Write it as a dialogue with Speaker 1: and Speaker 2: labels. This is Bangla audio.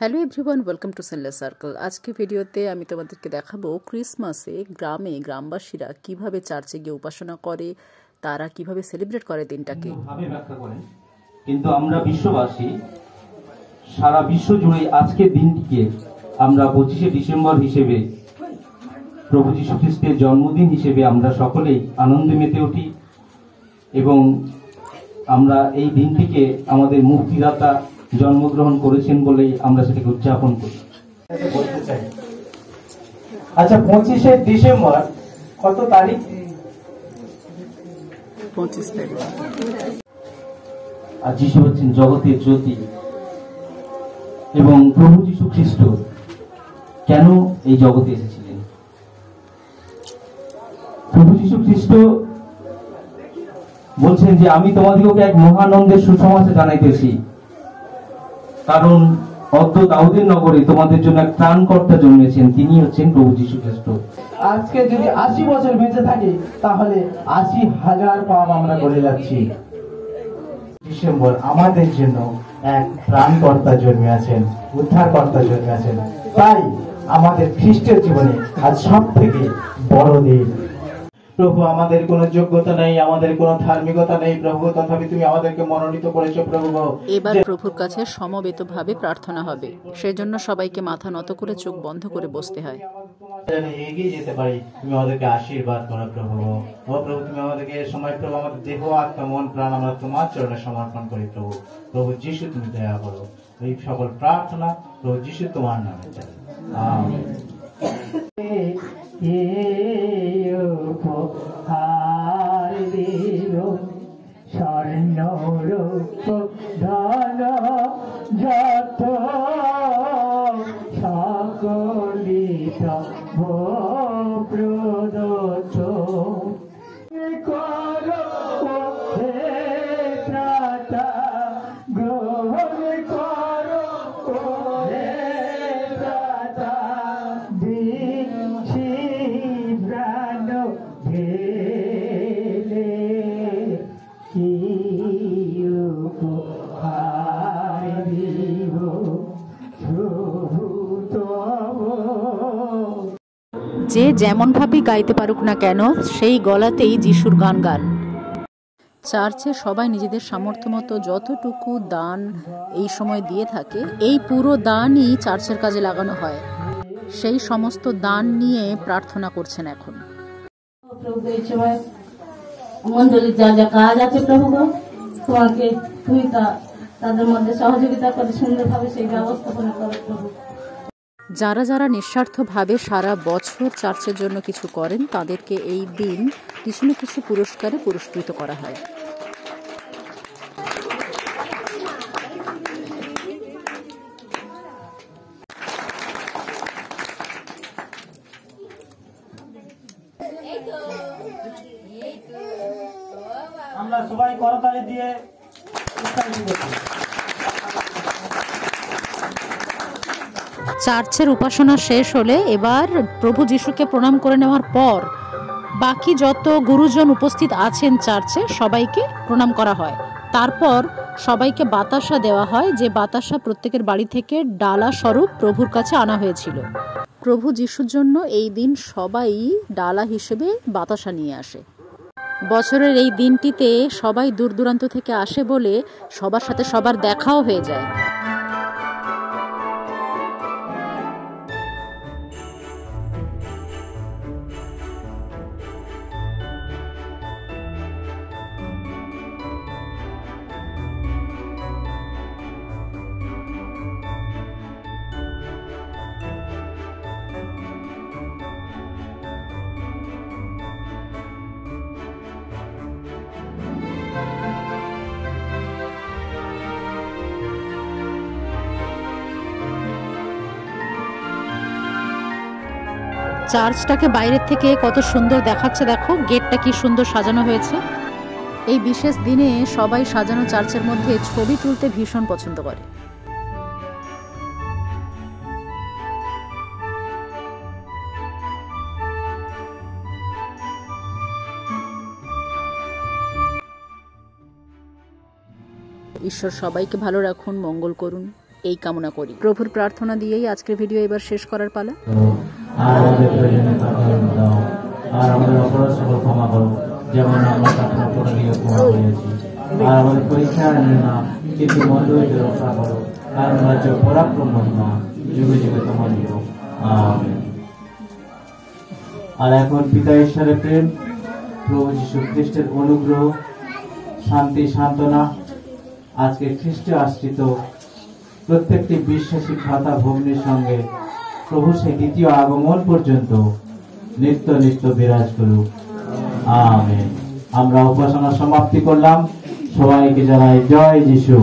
Speaker 1: Hello everyone, welcome to senseless circle. আজকে ভিডিওতে আমি তোমাদেরকে দেখাবো ক্রিসমাসে গ্রামবাসীরা কিভাবে চার্চে গিয়ে উপাসনা করে, তারা কিভাবে সেলিব্রেট করে দিনটাকে।
Speaker 2: কিন্তু আমরা বিশ্ববাসী সারা বিশ্ব জুড়ে আজকের দিনটিকে আমরা 25শে ডিসেম্বর হিসেবে প্রভু যীশু খ্রিস্টের জন্মদিন হিসেবে আমরা সকলেই আনন্দে মেতে উঠি এবং আমরা এই দিনটিকে আমাদের মুক্তিদাতা জন্মগ্রহণ করেছেন বলেই আমরা সেটাকে উদযাপন করি।
Speaker 3: বলতে চাই, আচ্ছা 25শে ডিসেম্বর কত তারিখ?
Speaker 1: 25 তারিখ।
Speaker 2: আর যিশু হচ্ছেন জগতের জ্যোতি এবং প্রভু যীশু খ্রিস্ট কেন এই জগতে এসেছিলেন? প্রভু যীশু খ্রিস্ট বলছেন যে আমি তোমাদিগকে এক মহানন্দের সুসমাচার জানাইতেছি, কারণ অদ্য দাউদের নগরে তোমাদের জন্য এক ত্রাণকর্তা জন্মেছেন, তিনি হচ্ছেন প্রভু যীশু খ্রিস্ট।
Speaker 3: আজকে যদি 80 বছর বেঁচে থাকি তাহলে 80,000 পাপ আমরা করে যাচ্ছি। ডিসেম্বর আমাদের জন্য এক ত্রাণকর্তা জন্মে আছেন, উদ্ধারকর্তা জন্মে আছেন, তাই আমাদের খ্রিস্টের জীবনে আজ সব থেকে বড় দিন। প্রভু, আমাদের কোনো যোগ্যতা নেই, আমাদের কোনো ধার্মিকতা নেই প্রভু, তথাপি তুমি আমাদেরকে মনোনীত করেছো প্রভু।
Speaker 1: এবার প্রভুর কাছে সমবেতভাবে প্রার্থনা হবে, সেজন্য সবাইকে মাথা নত করে চোখ বন্ধ করে বসতে হয়।
Speaker 3: এগিয়ে যেতে পারি, তুমি আমাদেরকে আশীর্বাদ করো প্রভু। ও প্রভু, তুমি আমাদেরকে সময় প্রভু, আমাদের দেহ আত্মা মন প্রাণ আমরা তোমার চরণে সমর্পণ করি প্রভু। প্রভু যীশু তুমি দয়া করো। এই সকল প্রার্থনা প্রভু যীশু তোমার নামে চাই, আমেন। স্বর্ণ রূপ ধন যত সকলিত প্রদত্ত করো হে ত্রাতা, গ্রহণ করো হে ত্রাতা, দিচ্ছি প্রাণ ঢেলে কি উপহার দিব প্রভু তব।
Speaker 1: যে যেমন ভাবে গাইতে পারুক না কেন, সেই গলাতেই যিশুর গান গান। চার্চে সবাই নিজেদের সামর্থ্য মতো যতটুকু দান এই সময় দিয়ে থাকে, এই পুরো দানই চার্চের কাজে লাগানো হয়। সেই সমস্ত দান নিয়ে প্রার্থনা করছেন এখন।
Speaker 4: প্রভু, এই সময় মন্ডলীর যা যা কাজ আছে প্রভু, তোমাকে তুমি তাদের মধ্যে সহযোগিতা করে সুন্দরভাবে সেই ব্যবস্থাপনা করো প্রভু।
Speaker 1: যারা যারা নিঃস্বার্থভাবে সারা বছর চার্চের জন্য কিছু করেন, তাদেরকে এই দিন কিছু না কিছু পুরস্কারে পুরস্কৃত করা হয়।
Speaker 3: আমরা সবাই করতালি দিয়ে উৎসাহিত করছি।
Speaker 1: চার্চের উপাসনা শেষ হলে এবার প্রভু যিশুকে প্রণাম করে নেওয়ার পর বাকি যত গুরুজন উপস্থিত আছেন চার্চে সবাইকে প্রণাম করা হয়। তারপর সবাইকে বাতাসা দেওয়া হয়, যে বাতাসা প্রত্যেকের বাড়ি থেকে ডালা স্বরূপ প্রভুর কাছে আনা হয়েছিল। প্রভু যিশুর জন্য এই দিন সবাই ডালা হিসেবে বাতাসা নিয়ে আসে। বছরের এই দিনটিতে সবাই দূর দূরান্ত থেকে আসে বলে সবার সাথে সবার দেখাও হয়ে যায়। চার্চটাকে বাইরের থেকে কত সুন্দর দেখাচ্ছে, দেখো গেটটা কি সুন্দর সাজানো হয়েছে। এই বিশেষ দিনে সবাই সাজানো চার্চের মধ্যে ছবি তুলতে ভীষণ পছন্দ করে। ঈশ্বর সবাইকে ভালো রাখুন, মঙ্গল করুন। এই কামনা করি। প্রভুর প্রার্থনা দিয়েই আজকের ভিডিও এবার শেষ করার পালা।
Speaker 3: আর আমাদের প্রয়োজনীয়তা দাও, আর আমাদের অপরাধ সকল ক্ষমা করো, যেমন আমরা প্রার্থনা করে নিয়ে ক্ষমা হয়েছি। আর আমাদের পরীক্ষা নিও না, কিন্তু মন্দ হইতে রক্ষা করো, কারণ রাজ্য পরাক্রম মহিমা যুগে যুগে তোমার নিও। আমেন। আর এখন পিতা ঈশ্বরের প্রেম, প্রভু যীশু খ্রিস্টের অনুগ্রহ, শান্তি, সান্ত্বনা আজকে খ্রিস্টে আশ্রিত প্রত্যেকটি বিশ্বাসী ভ্রাতা ভগ্নীর সঙ্গে প্রভু সেই দ্বিতীয় আগমন পর্যন্ত নিত্য নিত্য বিরাজ করুক। আমেন। আমরা উপাসনা সমাপ্তি করলাম। সবাইকে জানাই জয় যিশু।